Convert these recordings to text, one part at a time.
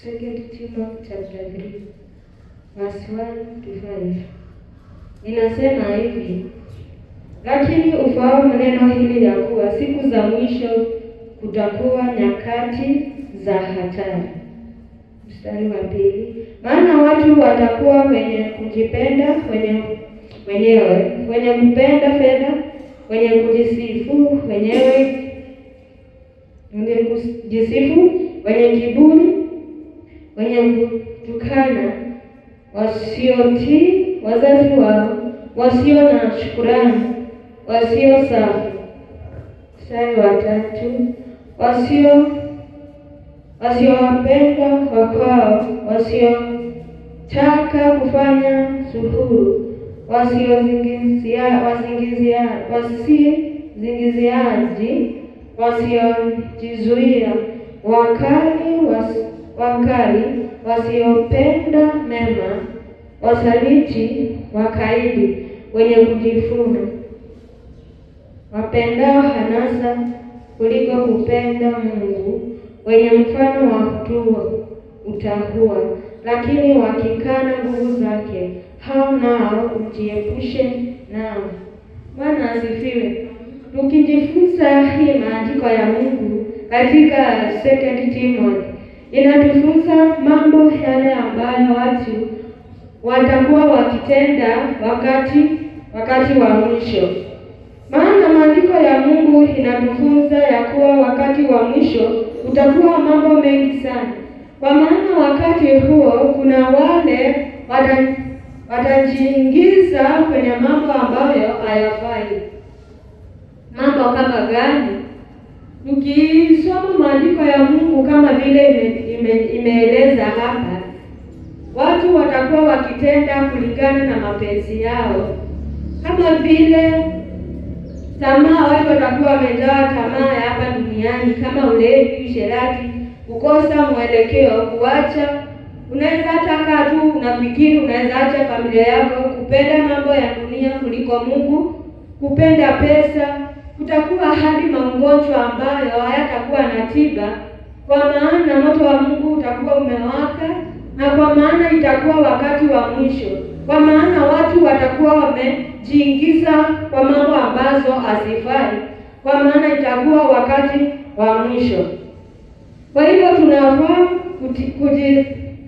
2 Timothy chapter 3 verse 1 to 5 inasema hivi: lakini ufahamu neno hili ya kuwa siku za mwisho kutakuwa nyakati za hatari. Mstari wa 2, maana watu watakuwa wenye kujipenda wenyewe, wenye kupenda fedha, wenye kujisifu wenyewe, wenye kiburi, wenye kutukana, wasiotii wazazi wao, wasio na shukrani, wasio safi. Mstari wa 3, wasiowapenda wakwao, wasiotaka kufanya suhuru, wasingiziaji, wasiojizuia, wakali, wasiopenda mema, wasaliti, wakaidi, wenye kujifuna, wapendao hanasa kuliko kupenda Mungu, wenye mfano wa utahua, lakini wakikana nguvu zake, hao nao ujiepushe nao. Bwana asifiwe. Tukijifunza hii maandiko ya Mungu katika 2 Timothy, inatufunza mambo yale ambayo watu watakuwa wakitenda wakati wa mwisho. Maana maandiko ya Mungu inatufunza ya kuwa wakati wa mwisho utakuwa mambo mengi sana. Kwa maana wakati huo kuna wale watajiingiza kwenye mambo ambayo hayafai. Mambo kama gani? Tukisoma maandiko ya Mungu kama vile imeeleza hapa, watu watakuwa wakitenda kulingana na mapenzi yao, kama vile tamaa. Watu watakuwa wamejaa tamaa ya hapa duniani, kama ulevi, usherati, kukosa mwelekeo, kuacha. Unaweza hata kaa tu unafikiri unaweza acha familia yako, kupenda mambo ya dunia kuliko Mungu, kupenda pesa. Kutakuwa hadi magonjwa ambayo hayatakuwa na tiba, kwa maana moto wa Mungu utakuwa umewaka, na kwa maana itakuwa wakati wa mwisho. Kwa maana watu watakuwa wamejiingiza kwa mambo ambazo hazifai, kwa maana itakuwa wakati wa mwisho. Kwa hivyo tunafaa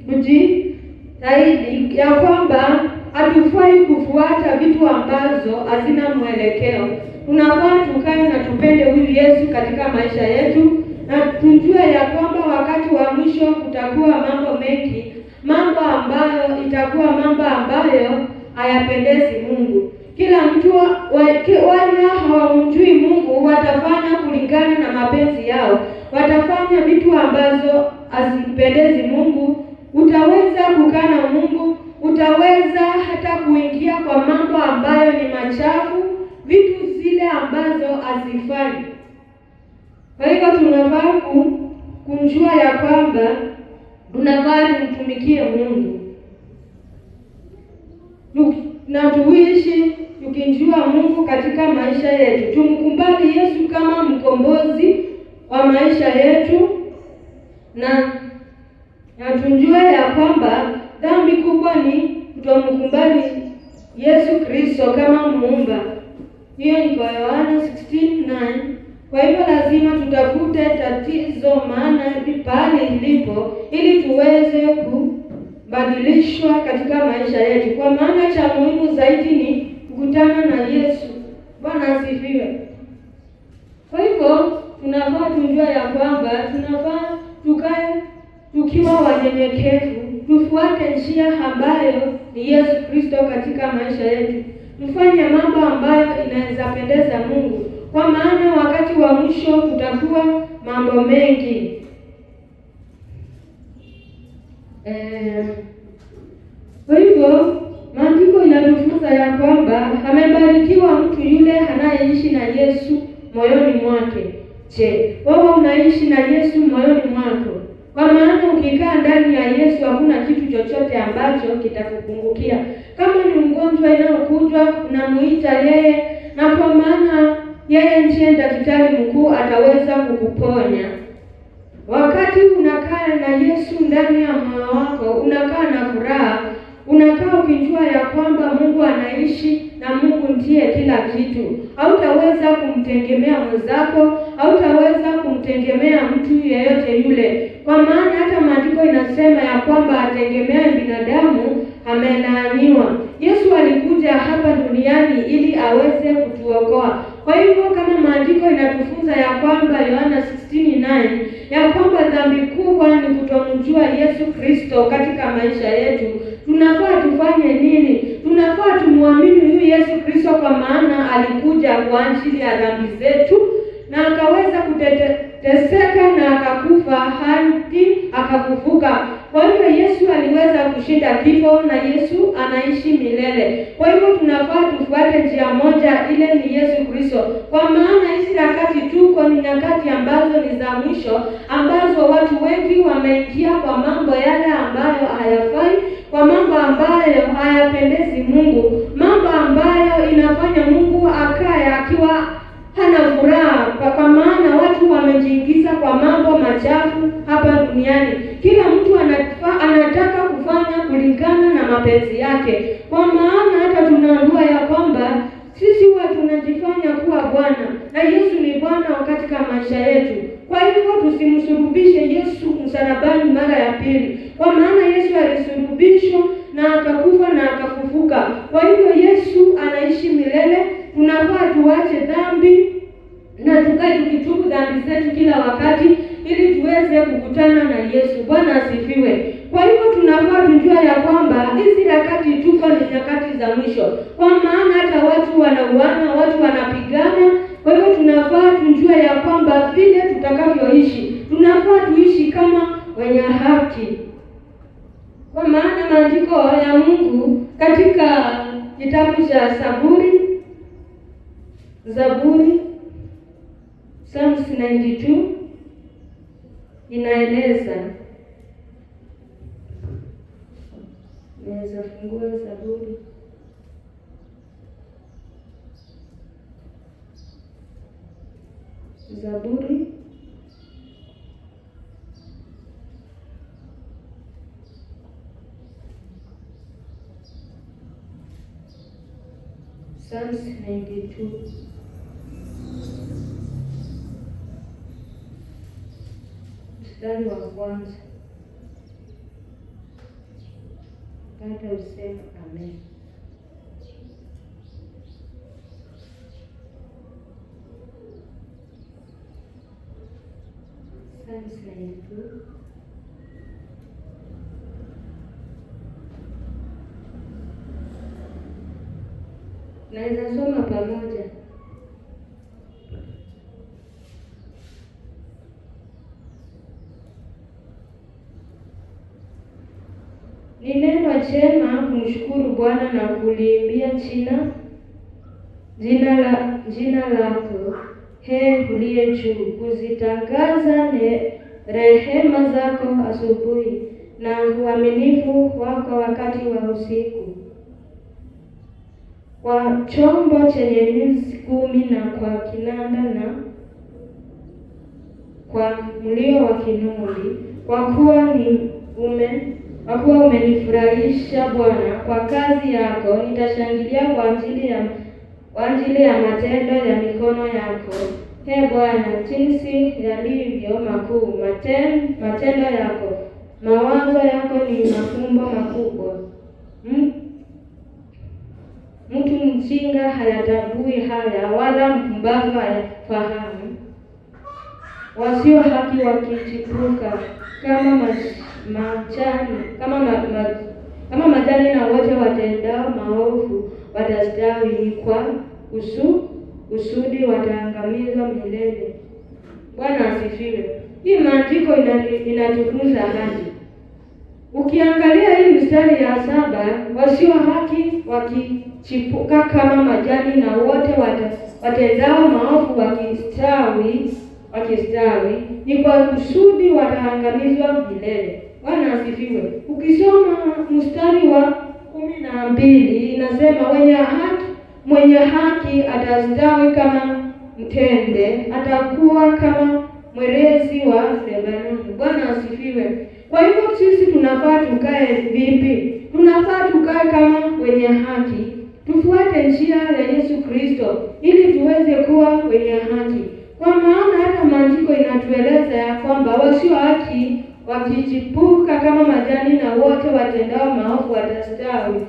kujitahidi ya kwamba hatufai kufuata vitu ambazo hazina mwelekeo. Tunafaa tukae na tupende huyu Yesu katika maisha yetu, na tujue ya kwamba wakati wa mwisho kutakuwa mambo mengi, mambo ambayo itakuwa mambo ambayo hayapendezi Mungu. Kila mtu wale hawamjui Mungu watafanya kulingana na mapenzi yao, watafanya vitu ambazo hazipendezi Mungu. Utaweza kukaa na Mungu, utaweza hata kuingia kwa mambo ambayo ni machafu, vitu zile ambazo hazifai. Kwa hivyo tunafaa kunjua ya kwamba tunafaa kumtumikie Mungu na tuishi tukinjua Mungu katika maisha yetu. Tumkubali Yesu kama mkombozi wa maisha yetu, na tunjue ya kwamba dhambi kubwa ni kutomkubali Yesu Kristo kama muumba. Hiyo ni kwa Yohana 16:9. Kwa hivyo lazima tutafute tatizo maana pale ilipo, ili tuweze kubadilishwa katika maisha yetu. Kwa maana cha muhimu zaidi ni kukutana na Yesu. Bwana asifiwe. Kwa hivyo tunafaa tujue ya kwamba tunafaa tukae tukiwa wanyenyekevu, tufuate njia ambayo ni Yesu Kristo katika maisha yetu. Tufanye mambo ambayo inaweza pendeza Mungu, kwa maana wakati wa mwisho kutakuwa mambo mengi. Kwa hivyo maandiko inatufunza ya kwamba amebarikiwa mtu yule anayeishi na Yesu moyoni mwake. Je, wewe unaishi na Yesu moyoni mwako? Kwa maana ukikaa ndani ya Yesu hakuna kitu chochote ambacho kitakupungukia. Kama ni ugonjwa inayokuja, unamuita yeye, na kwa maana yeye ndiye daktari mkuu, ataweza kukuponya. Wakati unakaa na Yesu ndani ya moyo wako, unakaa na furaha, unakaa ukijua ya kwamba Mungu anaishi na Mungu ndiye kila kitu. Hautaweza kumtegemea mwenzako, hautaweza kumtegemea mtu yeyote yule, kwa maana hata maandiko inasema ya kwamba ategemea binadamu amelaaniwa. Yesu alikuja hapa duniani ili aweze kutuokoa. Kwa hivyo kama maandiko inatufunza ya kwamba Yohana 16:9 ya kwamba dhambi kubwa ni kutomjua Yesu Kristo katika maisha yetu, tunafaa tufanye nini? Tunafaa tumwamini huyu Yesu Kristo, kwa maana alikuja kwa ajili ya dhambi zetu na akaweza kuteseka na akakufa hadi akafufuka. Kwa hivyo Yesu aliweza kushinda kifo na Yesu anaishi milele. Kwa hivyo tunafaa tufuate njia moja, ile ni Yesu Kristo, kwa maana hizi nyakati tuko ni nyakati ambazo ni za mwisho, ambazo watu wengi wameingia kwa mambo yale ambayo hayafai, kwa mambo ambayo hayapendezi Mungu, mambo ambayo inafanya Mungu akae akiwa hana furaha, kwa maana watu wamejiingiza kwa mambo machafu hapa duniani. Kila mtu anataka kufanya kulingana na mapenzi yake, kwa maana hata tunaambiwa ya kwamba sisi huwa tunajifanya kuwa Bwana na Yesu ni Bwana katika maisha yetu. Kwa hivyo tusimsulubishe Yesu msalabani mara ya pili, kwa maana Yesu alisulubishwa na akakufa na akafufuka. Kwa hivyo Yesu anaishi milele. Tunafaa tuache dhambi na tukae tukitubu dhambi zetu kila wakati ili tuweze kukutana na Yesu. Bwana asifiwe. Kwa hivyo tunafaa tujua ya kwamba hizi nyakati tuko ni nyakati za mwisho, kwa maana hata watu wanauana, watu wanapigana. Kwa hivyo tunafaa tujue ya kwamba vile tutakavyoishi, tunafaa tuishi kama wenye haki, kwa maana maandiko ya Mungu katika kitabu cha Zaburi Psalms 92 inaeleza. Naweza fungua Zaburi. Psalms 92. Mstari wa kwanza. Hata useme amen. Psalms 92. Naweza soma pamoja. Ni neno jema kumshukuru Bwana na kuliimbia jina lako, uliye juu, kuzitangaza rehema zako asubuhi na uaminifu wako wakati wa usiku. Kwa chombo chenye nyuzi 10 na kwa kinanda na kwa mlio wa kinubi, kwa kuwa umenifurahisha Bwana kwa kazi yako. Nitashangilia kwa ajili ya matendo ya mikono yako. Bwana, jinsi yalivyo makuu matendo yako, mawazo yako ni mafumbo makubwa. Mtu mjinga hayatambui haya, wala mpumbavu hayafahamu. Wasio haki wakichipuka kama majani, na wote watendao maovu watastawi, ni kwa kusudi wataangamizwa milele. Bwana asifiwe. Hii maandiko inatufunza haki. Ukiangalia hii mstari ya 7, wasio haki wakichipuka kama majani, na wote watendao maovu wakistawi, ni kwa kusudi wataangamizwa milele. Bwana asifiwe. Ukisoma mstari wa 12 inasema mwenye haki atastawi kama mtende, atakuwa kama mwerezi wa Lebanoni. Bwana asifiwe. Kwa hivyo sisi tunafaa tukae vipi? Tunafaa tukae kama wenye haki, tufuate njia ya Yesu Kristo ili tuweze kuwa wenye haki. Kwa maana hata maandiko inatueleza ya kwamba wasio haki wakichipuka kama majani na wote watendao maovu watastawi,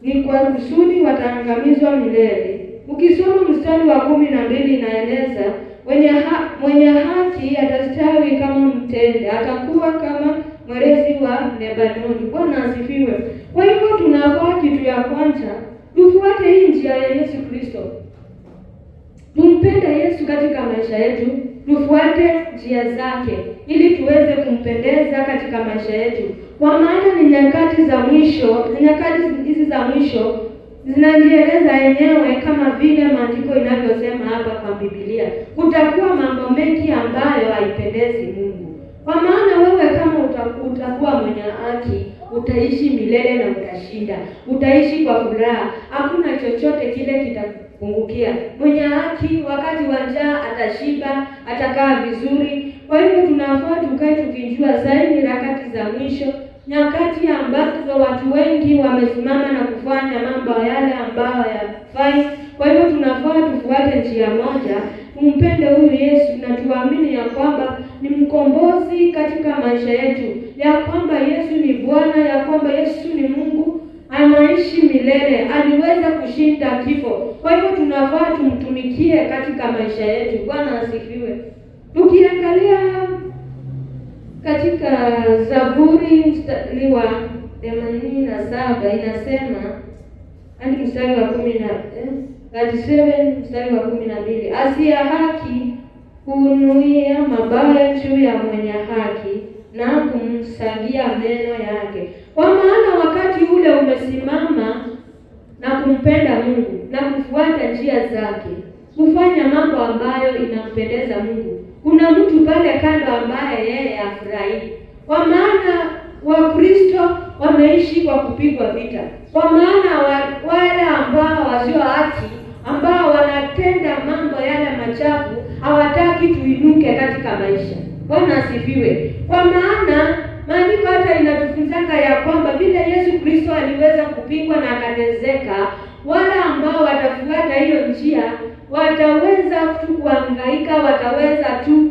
ni kwa kusudi wataangamizwa milele. Ukisoma mstari wa 12 inaeleza mwenye haki atastawi kama mtende, atakuwa kama mwerezi wa Lebanoni. Bwana asifiwe. Kwa hivyo tunafaa kitu ya kwanza tufuate hii njia ya Yesu Kristo. Tumpende Yesu katika maisha yetu, tufuate njia zake ili tuweze kumpendeza katika maisha yetu. Kwa maana ni nyakati za mwisho, nyakati hizi za mwisho zinajieleza yenyewe kama vile maandiko inavyosema hapa kwa Biblia. Kutakuwa mambo mengi ambayo haipendezi Mungu. Kwa maana wewe kama utakuwa mwenye haki, utaishi milele na utashinda. Utaishi kwa furaha. Hakuna chochote kile kitakupungukia. Mwenye haki wakati wa njaa atashiba, atakaa vizuri. Kwa hivyo tunafaa tukae tukijua zaidi nyakati za mwisho, nyakati ambazo watu wengi wamesimama na kufanya mambo yale ambayo hayafai. Kwa hivyo tunafaa tufuate njia moja, tumpende huyu Yesu na tuamini ya kwamba ni mkombozi katika maisha yetu, ya kwamba Yesu ni Bwana, ya kwamba Yesu ni Mungu, anaishi milele, aliweza kushinda kifo. Kwa hivyo tunafaa tumtumikie katika maisha yetu. Bwana asifiwe. Tukiangalia katika Zaburi mstari wa 87 inasema hadi mstari wa 37 mstari wa 12, asiye haki hunuia mabaya juu ya mwenye haki na kumsagia meno yake. Kwa maana wakati ule umesimama na kumpenda Mungu na kufuata njia zake, kufanya mambo ambayo inampendeza Mungu, kuna mtu pale kando ambaye yeye afurahi. Kwa maana Wakristo wameishi kwa kupigwa vita. Kwa maana wale ambao wasio haki, ambao wanatenda mambo yale machafu, hawataki tuinuke katika maisha. Bwana asifiwe. Kwa maana maandiko hata inatufunzanga ya kwamba vile Yesu Kristo aliweza kupigwa na akatezeka, wale ambao watafuata hiyo njia wataweza tu kuhangaika, wataweza tu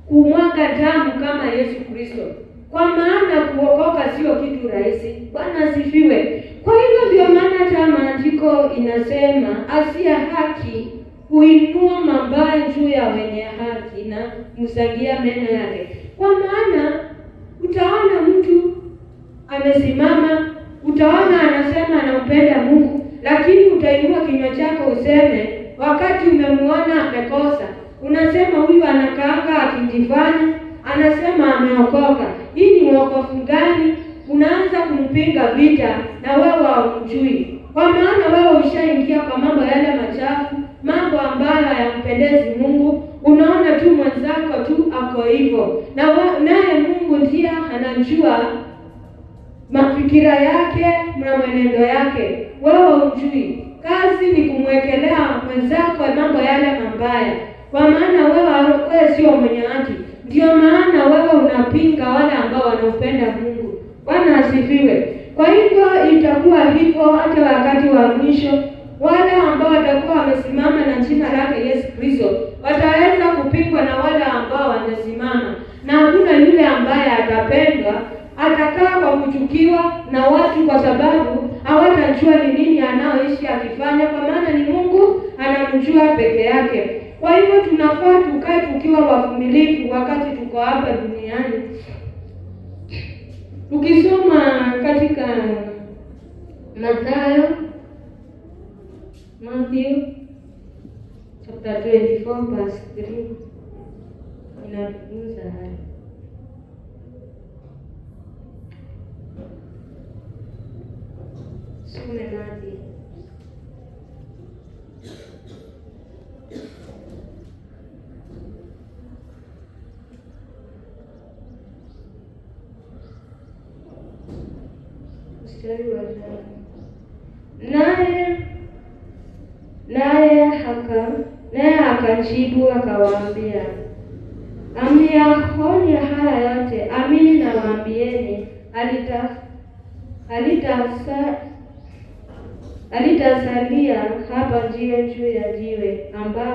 kumwaga damu kama Yesu Kristo. Kwa maana kuokoka sio kitu rahisi. Bwana asifiwe. Kwa hivyo ndio maana hata maandiko inasema asiye haki huinua mabaya juu ya wenye haki na kumsagia meno yake. Kwa maana utaona mtu amesimama, utaona anasema anampenda Mungu, lakini utainua kinywa chako useme wakati umemuona amekosa, unasema huyu anakaanga akijifanya, anasema ameokoka. Hii ni wokovu gani? Unaanza kumpinga vita na wewe haumjui. Kwa maana wewe ushaingia kwa mambo yale machafu, mambo ambayo hayampendezi Mungu. Unaona tu mwenzako tu ako hivyo, naye Mungu ndiye anajua mafikira yake na mwenendo yake. Wewe hujui. Kazi ni kumwekelea mwenzako mambo yale mabaya. Kwa maana wewe sio mwenye haki. Ndio maana wewe unapinga wale ambao wanaupenda Mungu. Bwana asifiwe. Kwa hivyo itakuwa hivyo hata wakati wa mwisho. Wale ambao watakuwa wamesimama na jina lake Yesu Kristo wataweza kupingwa na wale ambao wanasimama. Na hakuna yule ambaye atapendwa, atakaa kwa kuchukiwa na watu kwa sababu hawatajua ni nini anaoishi akifanya, kwa maana ni Mungu anamjua peke yake. Kwa hivyo tunafaa tukae tukiwa wavumilivu wakati tuko hapa duniani. Ukisoma katika Matthew chapter 24 verse 3 inatufunza haya. Some Matthew. Naye akajibu akawaambia, Amyaonya haya yote, amini nawaambieni, halitasalia hapa jiwe juu ya jiwe ambao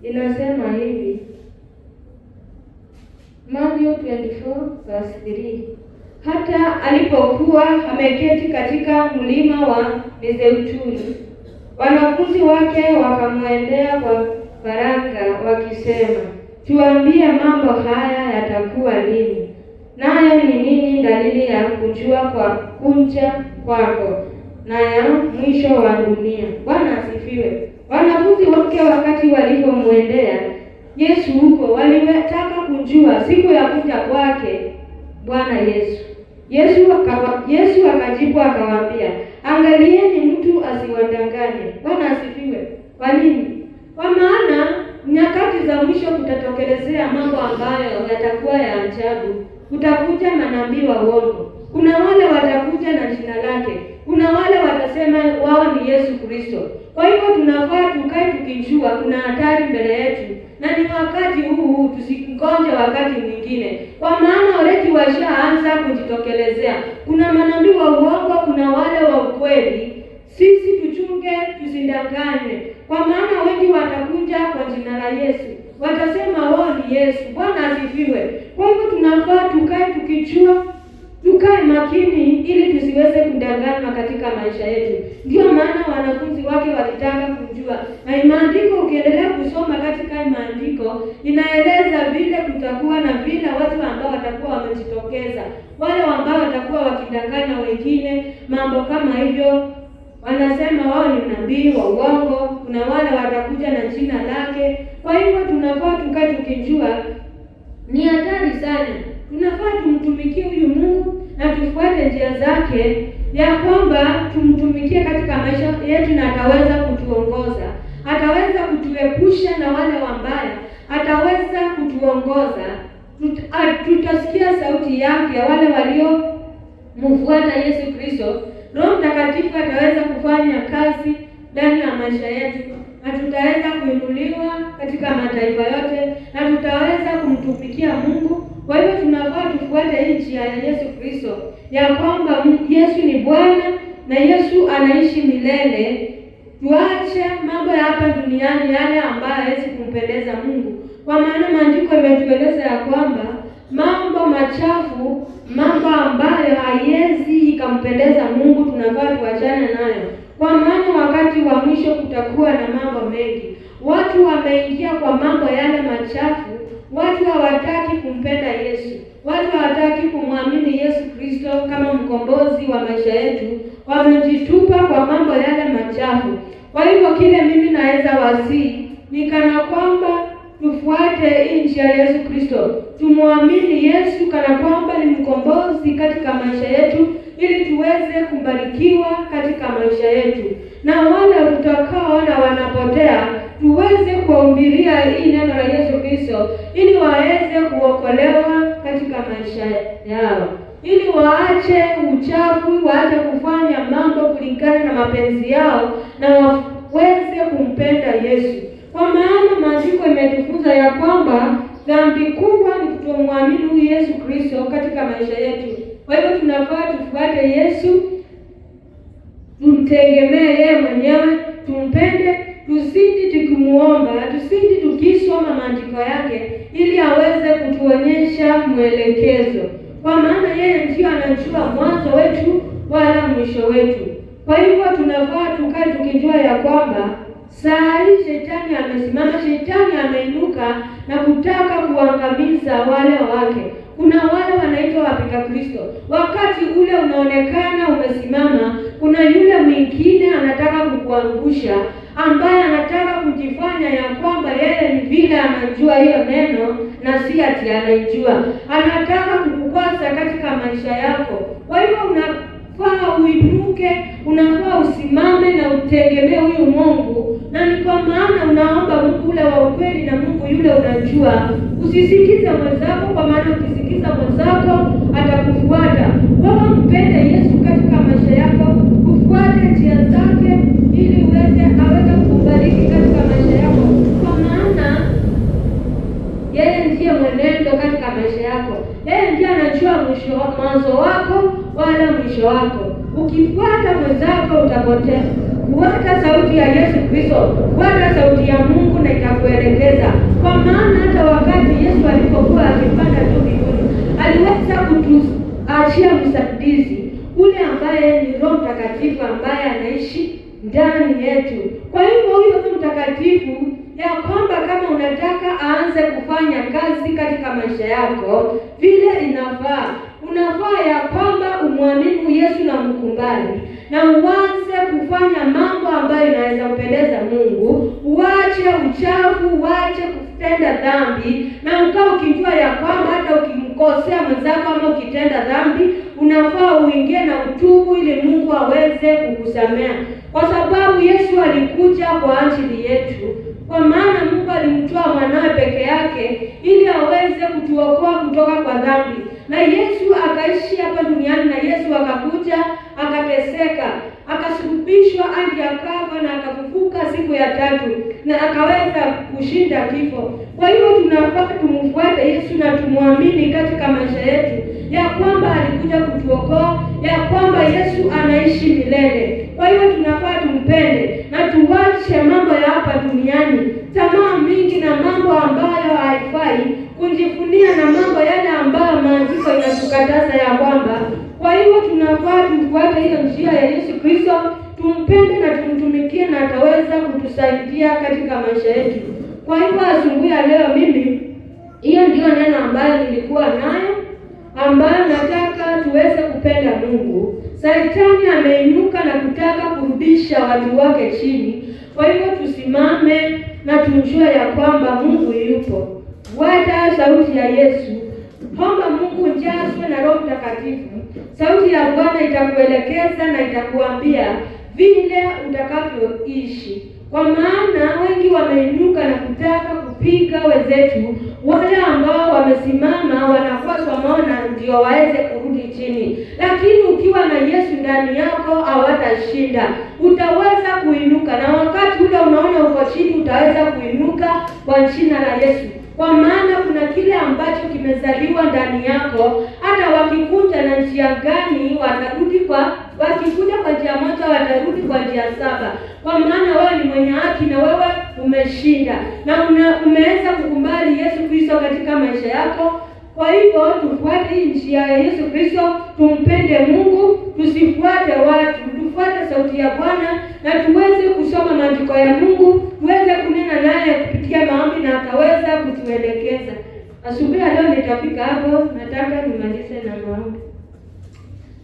inasema hivi, Mathayo 24:3, hata alipokuwa ameketi katika mlima wa Mizeituni, wanafunzi wake wakamwendea kwa faragha wakisema, tuambie, mambo haya yatakuwa lini? Nayo ni nini dalili ya kujua kwa kuja kwako na ya mwisho wa dunia? Bwana asifiwe. Wanafunzi wake wakati walipomwendea Yesu huko, walitaka kujua siku ya kuja kwake Bwana Yesu. Yesu akajibu akawaambia, angalieni mtu asiwadanganye. Bwana asifiwe. Kwa nini? Kwa maana nyakati za mwisho kutatokelezea mambo ambayo yatakuwa ya ajabu. Kutakuja manabii wa uongo. Kuna wale watakuja na jina lake. Kuna wale watasema wao ni Yesu Kristo. Kwa hivyo tunafaa tukae tukijua kuna hatari mbele yetu, na ni wakati huu, tusikonje wakati mwingine, kwa maana already washaanza kujitokelezea. Kuna manabii wa uongo, kuna wale wa ukweli. Sisi tuchunge tusindanganywe, kwa maana wengi watakuja kwa jina la Yesu, watasema wao ni Yesu. Bwana asifiwe. Kwa hivyo tunafaa tukae tukijua, tukae makini ili tusiweze kudanganywa katika maisha yetu. Ndio maana wanafunzi wake walitaka kujua. Na maandiko, ukiendelea kusoma katika maandiko, inaeleza vile kutakuwa na vile watu ambao watakuwa wamejitokeza, wale ambao watakuwa wakidanganya wengine, mambo kama hivyo. Wanasema wao ni nabii wa uongo, kuna wale watakuja na jina lake. Kwa hivyo tunafaa tukae tukijua ni hatari sana. Tunafaa tumtumikie huyu Mungu na tufuate njia zake, ya kwamba tumtumikie katika maisha yetu, na ataweza kutuongoza, ataweza kutuepusha na wale wabaya, ataweza kutuongoza. Tutasikia sauti yake, wale waliomfuata Yesu Kristo. Roho Mtakatifu ataweza kufanya kazi ndani ya maisha yetu, na tutaweza kuinuliwa katika mataifa yote, na tutaweza kumtumikia Mungu. Kwa hivyo tunafaa tufuate hii njia ya Yesu Kristo, ya kwamba Yesu ni Bwana na Yesu anaishi milele. Tuache mambo ya hapa duniani, yale ambayo hawezi kumpendeza Mungu, kwa maana maandiko yametueleza ya kwamba mambo machafu, mambo ambayo haiwezi ikampendeza Mungu, tunafaa tuachane nayo, kwa maana wakati wa mwisho kutakuwa na mambo mengi. Watu wameingia kwa mambo yale machafu. Watu hawataki kumpenda Yesu. Watu hawataki kumwamini Yesu Kristo kama mkombozi wa maisha yetu. Wamejitupa kwa mambo yale machafu. Kwa hivyo kile mimi naweza wasii ni kana kwamba tufuate hii njia ya Yesu Kristo. Tumwamini Yesu kana kwamba ni mkombozi katika maisha yetu, ili tuweze kubarikiwa katika maisha yetu. Na wale tutakaoona wanapotea, tuweze kuwahubiria hii neno la Yesu Kristo, ili waweze kuokolewa katika maisha yao, ili waache uchafu, waache kufanya mambo kulingana na mapenzi yao, na waweze kumpenda Yesu. Kwa maana maandiko imetufunza ya kwamba dhambi kubwa ni kutomwamini huyu Yesu Kristo katika maisha yetu. Kwa hivyo tunafaa tufuate Yesu, tumtegemee yeye mwenyewe, tumpende, tusiji tukimuomba, tusiji tukisoma maandiko yake, ili aweze kutuonyesha mwelekezo, kwa maana yeye ndiye anajua mwanzo wetu wala mwisho wetu. Kwa hivyo tunafaa tukae tukijua ya kwamba saa hii shetani amesimama, shetani ameinuka na kutaka kuangamiza wale wake. Kuna wale wanaitwa wapinga Kristo. Wakati ule unaonekana umesimama, kuna yule mwingine anataka kukuangusha, ambaye anataka kujifanya ya kwamba yeye ni vile anajua hiyo neno na si ati anaijua. Anataka kukukwasa katika maisha yako. Kwa hivyo unafaa uinuke, unafaa usimame na utegemee huyu Mungu, na ni kwa maana unaomba Mungu ule wa ukweli na Mungu yule unajua. Usisikize mwenzako, kwa maana ukisikiza mwenzako atakufuata. Wewe mpende Yesu katika maisha yako, ufuate njia zake ili aweze kukubariki katika maisha yako, kwa maana yeye ndiye mwenendo katika maisha yako. Yeye ndiye anajua mwanzo wako wala mwisho wako. Ukifuata mwenzako utapotea. Fuata sauti ya Yesu Kristo, fuata sauti ya Mungu na itakuelekeza. Kwa maana hata wakati Yesu alipokuwa akipanda juu mbinguni, aliweza kutuachia msaidizi ule ambaye ni Roho Mtakatifu ambaye anaishi ndani yetu. Kwa hivyo huyo Roho Mtakatifu ya kwamba kama unataka aanze kufanya kazi katika maisha yako vile unafaa ya kwamba umwamini Yesu na mkumbali na uanze kufanya mambo ambayo inaweza kupendeza Mungu. Uache uchafu, uache kutenda dhambi, na ukao ukijua ya kwamba hata ukimkosea mwenzako ama ukitenda dhambi unafaa uingie na utubu ili Mungu aweze kukusamea, kwa sababu Yesu alikuja kwa ajili yetu. Kwa maana Mungu alimtoa mwanawe peke yake ili aweze kutuokoa kutoka kwa dhambi. Na Yesu akaishi hapa duniani, na Yesu akakuja, akateseka, akasulubishwa hadi akafa na akafufuka siku ya tatu na akaweza kushinda kifo. Kwa hiyo tunafaa tumfuate Yesu na tumwamini katika maisha yetu ya kwamba alikuja kutuokoa, ya kwamba Yesu anaishi milele. Kwa hiyo tunafaa tumpende na tuwache mambo ya hapa duniani, tamaa mingi na mambo ambayo haifai, kujifunia na mambo yale ambayo maandiko inatukataza ya kwamba. Kwa hiyo tunafaa tufuate hiyo njia ya Yesu Kristo, tumpende na tumtumikie, na ataweza kutusaidia katika maisha yetu. Kwa hivyo asubuhi ya leo mimi, hiyo ndio neno ambayo nilikuwa nayo, ambayo nataka tuweze kupenda Mungu. Shetani ameinuka na kutaka kurudisha watu wake chini. Kwa hivyo tusimame na tujue ya kwamba Mungu yupo. Fuata sauti ya Yesu. Omba Mungu, njazwe na Roho Mtakatifu. Sauti ya Bwana itakuelekeza na itakuambia vile utakavyoishi. Kwa maana wengi wameinuka na kutaka kupiga wenzetu, wale ambao wamesimama wanapaswa maona ndio waweze kurudi chini. Lakini ukiwa na Yesu ndani yako hawatashinda. Utaweza kuinuka, na wakati ule unaona uko chini utaweza kuinuka kwa jina la Yesu. Kwa maana kuna kile ambacho kimezaliwa ndani yako. Hata wakikuja na njia gani wakikuja kwa njia moja watarudi kwa njia saba. Kwa maana wewe ni mwenye haki na wewe umeshinda, na umeweza kukubali Yesu Kristo katika maisha yako. Kwa hivyo tufuate hii njia ya Yesu Kristo, tumpende Mungu, tusifuate watu, tufuate sauti ya Bwana na tuweze kusoma maandiko ya Mungu, tuweze kunena naye kupitia maombi na ataweza kutuelekeza. Asubuhi ya leo nitafika hapo, nataka nimalize na maombi.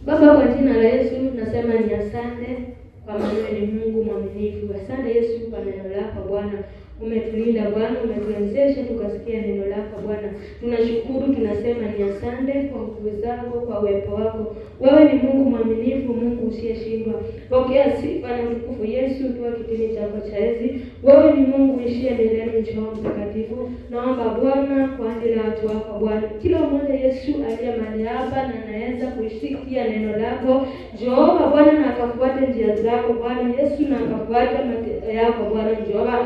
Baba, kwa jina la Yesu nasema ni asante kwa maana ni Mungu mwaminifu. Asante Yesu kwa neno lako Bwana. Umetulinda Bwana, umetuwezesha tukasikia neno lako Bwana. Tunashukuru, tunasema ni asante kwa nguvu zako, kwa uwepo wako. Wewe ni Mungu mwaminifu, Mungu usiyeshindwa. Pokea sifa na utukufu Yesu, kwa kitini chako cha enzi. Wewe ni Mungu ishie milele, njoo Mtakatifu. Naomba Bwana kwa ajili ya watu wako Bwana, kila mmoja Yesu aliye mahali hapa na anaweza kusikia neno lako, Jehova Bwana, na akafuate njia zako Bwana Yesu, na akafuate matendo yako Bwana Jehova.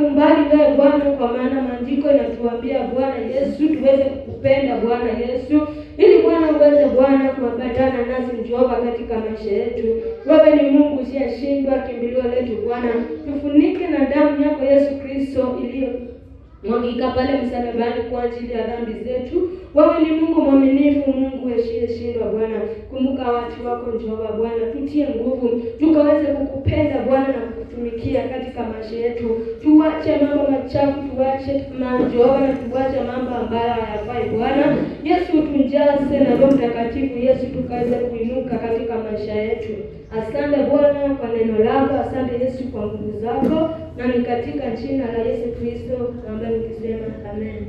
Kumbali wewe Bwana, kwa maana maandiko yanatuambia Bwana Yesu tuweze kukupenda Bwana Yesu, ili Bwana uweze Bwana kuambatana nasi Jehova katika maisha yetu. Wewe ni Mungu usiyeshindwa, kimbilio letu Bwana. Tufunike na damu yako Yesu Kristo iliyo mwagika pale msalabani kwa ajili ya dhambi zetu. Wewe ni Mungu mwaminifu, Mungu usiyeshindwa Bwana. Kumbuka watu wako Jehova Bwana, tutie nguvu tukaweze kukupenda Bwana na kukutumikia katika maisha yetu. Tuache mambo machafu, tuache Jehova, na tuache mambo ambayo hayafai Bwana Yesu. Tujaze na Roho Mtakatifu Yesu, tukaweze kuinuka katika maisha yetu. Asante Bwana kwa neno lako, asante Yesu kwa nguvu zako, na ni katika jina la Yesu Kristo ambaye nikisema amen.